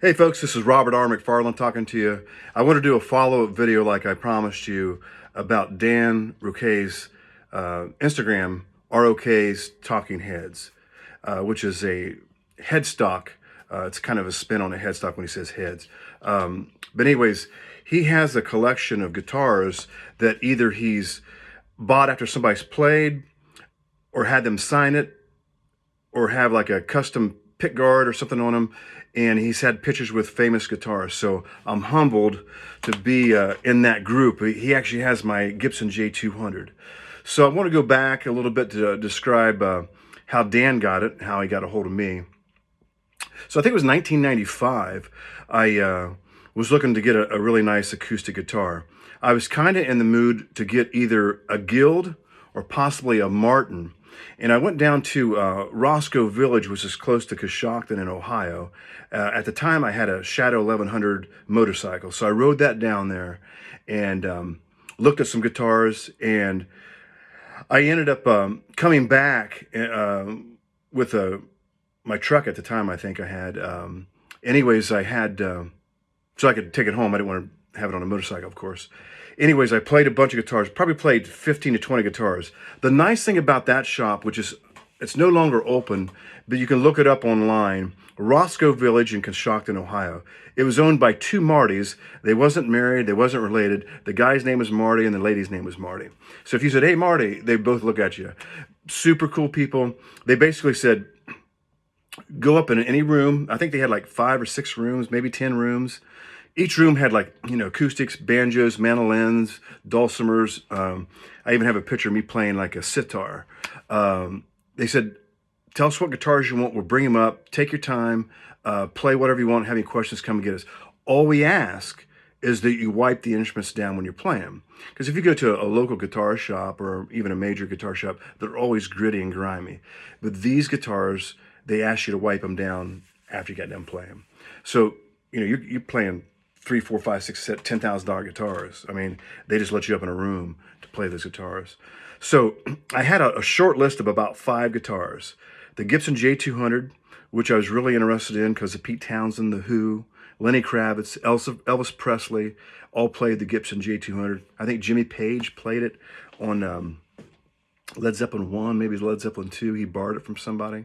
Hey folks, this is Robert R McFarland talking to you. I want to do a follow-up video like I promised you about Dan Roquet's Instagram, ROK's Talking Heads, which is a headstock. It's kind of a spin on a headstock when he says heads. But anyways, he has a collection of guitars that either he's bought after somebody's played or had them sign it or have like a custom pick guard or something on him, and he's had pictures with famous guitarists. So I'm humbled to be in that group. He actually has my Gibson J200. So I want to go back a little bit to describe how Dan got it, how he got a hold of me. So I think it was 1995. I was looking to get a really nice acoustic guitar. I was kind of in the mood to get either a Guild or possibly a Martin. And I went down to Roscoe Village, which is close to Coshocton in Ohio. At the time, I had a Shadow 1100 motorcycle. So I rode that down there and looked at some guitars. And I ended up coming back with my truck at the time. I think I had. Anyways, I had, so I could take it home. I didn't want to have it on a motorcycle, of course. Anyways, I played a bunch of guitars, probably played 15 to 20 guitars. The nice thing about that shop, which is, it's no longer open, but you can look it up online, Roscoe Village in Coshocton, Ohio. It was owned by two Martys. They wasn't married, they wasn't related. The guy's name was Marty and the lady's name was Marty. So if you said, hey, Marty, they both look at you. Super cool people. They basically said, go up in any room. I think they had like 5 or 6 rooms, maybe 10 rooms. Each room had like, acoustics, banjos, mandolins, dulcimers. I even have a picture of me playing like a sitar. They said, tell us what guitars you want. We'll bring them up. Take your time. Play whatever you want. Have any questions, come and get us. All we ask is that you wipe the instruments down when you're playing. Because if you go to a local guitar shop or even a major guitar shop, they're always gritty and grimy. But these guitars, they ask you to wipe them down after you get done playing. So, you're playing 3, 4, 5, 6, $10,000 guitars. I mean, they just let you up in a room to play those guitars. So I had a short list of about 5 guitars. The Gibson J200, which I was really interested in because of Pete Townsend, The Who, Lenny Kravitz, Elvis Presley, all played the Gibson J200. I think Jimmy Page played it on Led Zeppelin 1, maybe Led Zeppelin 2. He borrowed it from somebody.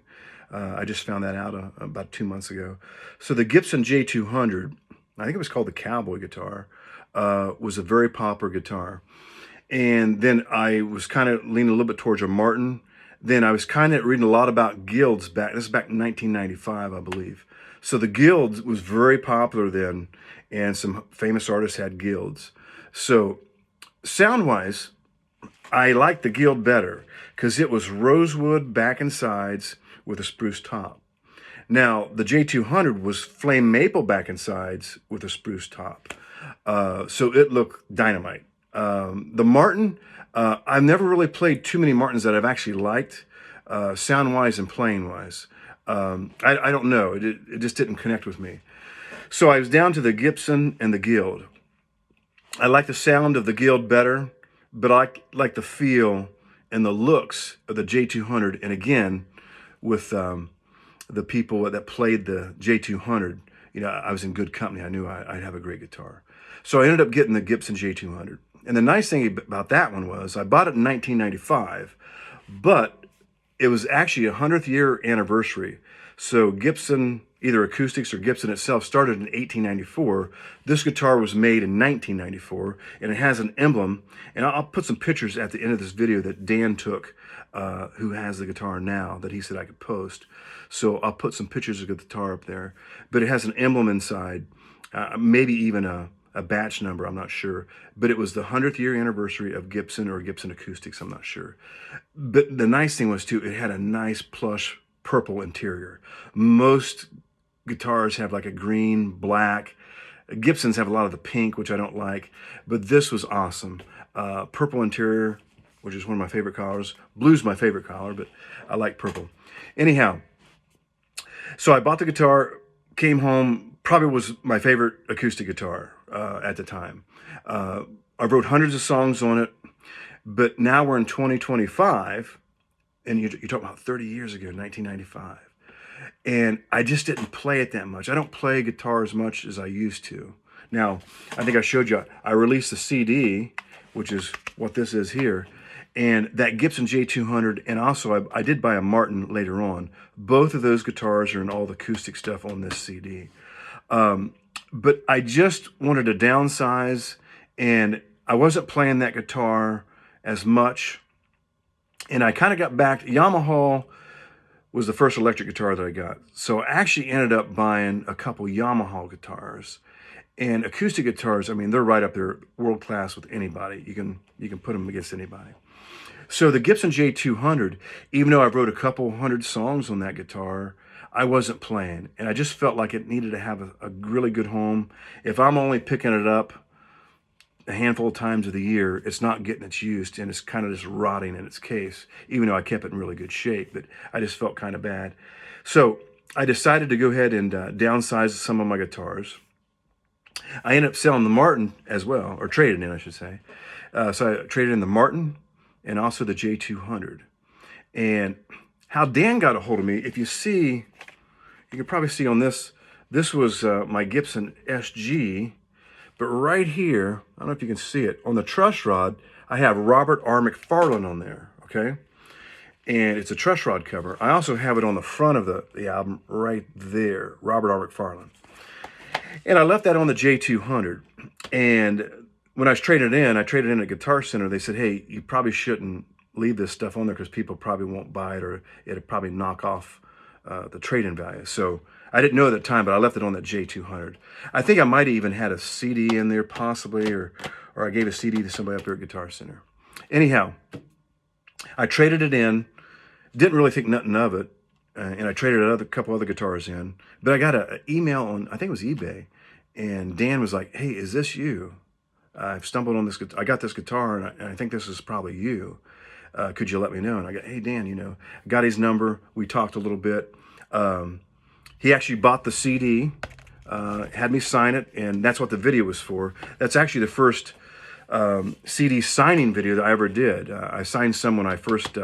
I just found that out about 2 months ago. So the Gibson J200, I think it was called the Cowboy guitar, was a very popular guitar. And then I was kind of leaning a little bit towards a Martin. Then I was kind of reading a lot about Guilds back. This is back in 1995, I believe. So the Guilds was very popular then, and some famous artists had Guilds. So sound-wise, I liked the Guild better because it was rosewood back and sides with a spruce top. Now, the J200 was flame maple back and sides with a spruce top. So it looked dynamite. The Martin, I've never really played too many Martins that I've actually liked, sound-wise and playing-wise. I don't know. It just didn't connect with me. So I was down to the Gibson and the Guild. I like the sound of the Guild better, but I like the feel and the looks of the J200. And again, with the people that played the J200, I was in good company. I knew I'd have a great guitar. So I ended up getting the Gibson J200. And the nice thing about that one was I bought it in 1995, but it was actually a 100th year anniversary. So Gibson, either Acoustics or Gibson itself, started in 1894. This guitar was made in 1994, and it has an emblem. And I'll put some pictures at the end of this video that Dan took, who has the guitar now, that he said I could post. So I'll put some pictures of the guitar up there. But it has an emblem inside, maybe even a batch number, I'm not sure. But it was the 100th year anniversary of Gibson or Gibson Acoustics, I'm not sure. But the nice thing was, too, it had a nice plush purple interior. Most guitars have like a green, black. Gibsons have a lot of the pink, which I don't like. But this was awesome. Purple interior, which is one of my favorite colors. Blue's my favorite color, but I like purple. Anyhow, so I bought the guitar, came home, probably was my favorite acoustic guitar at the time. I wrote hundreds of songs on it, but now we're in 2025, and you're talking about 30 years ago, 1995. and I just didn't play it that much. I don't play guitar as much as I used to. Now, I think I showed you, I released the CD, which is what this is here, and that Gibson J200, and also I did buy a Martin later on. Both of those guitars are in all the acoustic stuff on this CD. But I just wanted to downsize, and I wasn't playing that guitar as much. And I kind of got back. Yamaha was the first electric guitar that I got. So I actually ended up buying a couple Yamaha guitars. And acoustic guitars, I mean, they're right up there, world class with anybody. You can put them against anybody. So the Gibson J200, even though I wrote a couple hundred songs on that guitar, I wasn't playing. And I just felt like it needed to have a really good home. If I'm only picking it up a handful of times of the year, it's not getting its use, and it's kind of just rotting in its case, even though I kept it in really good shape. But I just felt kind of bad. So I decided to go ahead and downsize some of my guitars. I ended up selling the Martin as well, or traded in, I should say. So I traded in the Martin and also the J200. And how Dan got a hold of me, if you see, you can probably see on this, this was my Gibson SG, but right here, I don't know if you can see it, on the truss rod, I have Robert R McFarland on there, okay? And it's a truss rod cover. I also have it on the front of the album right there, Robert R McFarland. And I left that on the J200. And when I traded in, I traded in at Guitar Center. They said, hey, you probably shouldn't leave this stuff on there because people probably won't buy it, or it'll probably knock off the trade-in value. So I didn't know at the time, but I left it on that J200. I think I might have even had a CD in there possibly, or I gave a CD to somebody up there at Guitar Center. Anyhow, I traded it in, didn't really think nothing of it, and I traded a couple other guitars in. But I got an email on, I think it was eBay, and Dan was like, hey, is this you? I've stumbled on this, I got this guitar, and I think this is probably you. Could you let me know? And I got, hey, Dan, I got his number. We talked a little bit. He actually bought the CD, had me sign it, and that's what the video was for. That's actually the first CD signing video that I ever did. I signed some when I first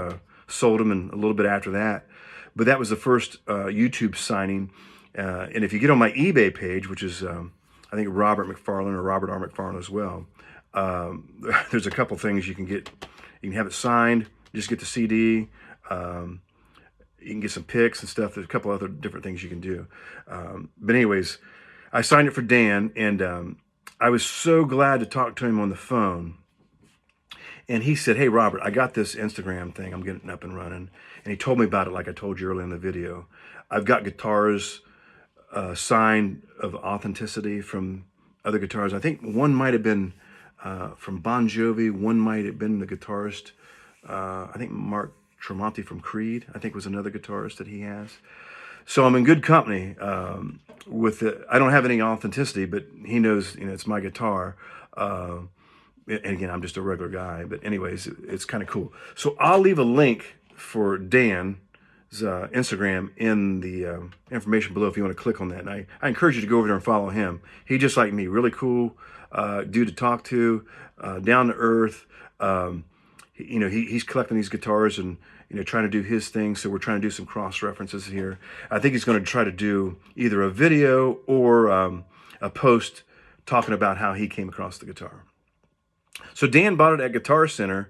sold them, and a little bit after that. But that was the first YouTube signing. And if you get on my eBay page, which is, I think, Robert McFarland, or Robert R. McFarland as well, there's a couple things you can get. You can have it signed, just get the CD. You can get some pics and stuff. There's a couple other different things you can do. But anyways, I signed it for Dan, and I was so glad to talk to him on the phone. And he said, hey, Robert, I got this Instagram thing. I'm getting up and running. And he told me about it like I told you earlier in the video. I've got guitars signed of authenticity from other guitars. I think one might have been from Bon Jovi. One might have been the guitarist. I think Mark Tremonti from Creed, I think, was another guitarist that he has. So I'm in good company with it. I don't have any authenticity, but he knows, it's my guitar. And again, I'm just a regular guy. But anyways, it's kind of cool. So I'll leave a link for Dan's Instagram in the information below if you want to click on that. And I encourage you to go over there and follow him. He, just like me, really cool dude to talk to, down to earth. He's collecting these guitars and trying to do his thing. So we're trying to do some cross references here. I think he's going to try to do either a video or a post talking about how he came across the guitar. So Dan bought it at Guitar Center.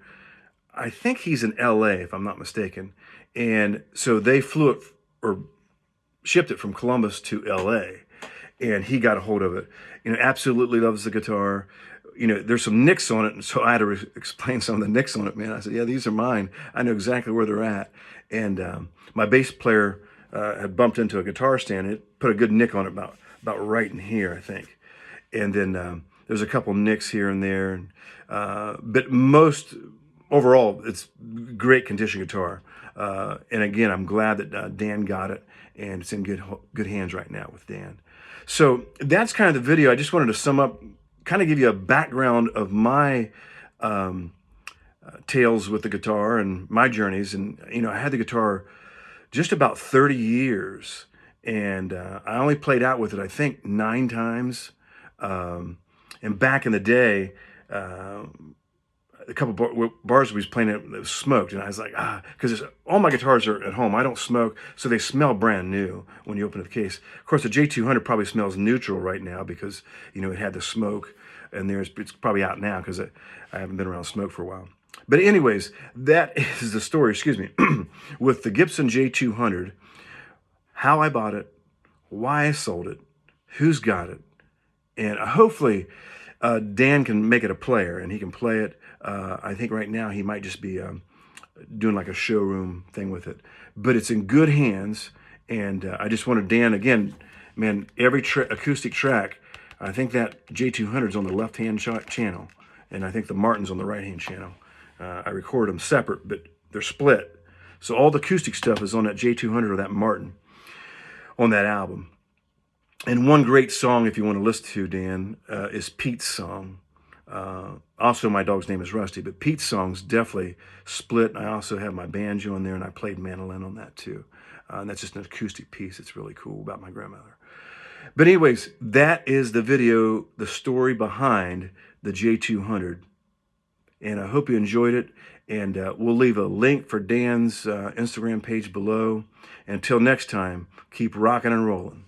I think he's in LA, if I'm not mistaken. And so they flew it or shipped it from Columbus to LA, and he got a hold of it. Absolutely loves the guitar. There's some nicks on it, and so I had to explain some of the nicks on it, man. I said, yeah, these are mine. I know exactly where they're at. And my bass player had bumped into a guitar stand. It put a good nick on it about right in here, I think. And then there's a couple nicks here and there. But overall, it's great condition guitar. And again, I'm glad that Dan got it, and it's in good hands right now with Dan. So that's kind of the video. I just wanted to sum up, kind of give you a background of my tales with the guitar and my journeys. And, I had the guitar just about 30 years, and I only played out with it, I think, 9 times. And back in the day, a couple bars we was playing it was smoked, and I was like, because all my guitars are at home. I don't smoke, so they smell brand new when you open the case. Of course, the J200 probably smells neutral right now because it had the smoke, and it's probably out now because I haven't been around smoke for a while. But anyways, that is the story. Excuse me, with the Gibson J200, how I bought it, why I sold it, who's got it, and hopefully Dan can make it a player and he can play it. I think right now he might just be doing like a showroom thing with it, but it's in good hands. And I just wanted Dan, again, man, every acoustic track, I think that J200 is on the left-hand channel, and I think the Martin's on the right-hand channel. I recorded them separate, but they're split. So all the acoustic stuff is on that J200 or that Martin on that album. And one great song, if you want to listen to, Dan, is Pete's song. Also, my dog's name is Rusty, but Pete's song's definitely split. I also have my banjo in there, and I played mandolin on that too. And that's just an acoustic piece. It's really cool about my grandmother. But anyways, that is the video, the story behind the J200. And I hope you enjoyed it. And we'll leave a link for Dan's Instagram page below. Until next time, keep rocking and rolling.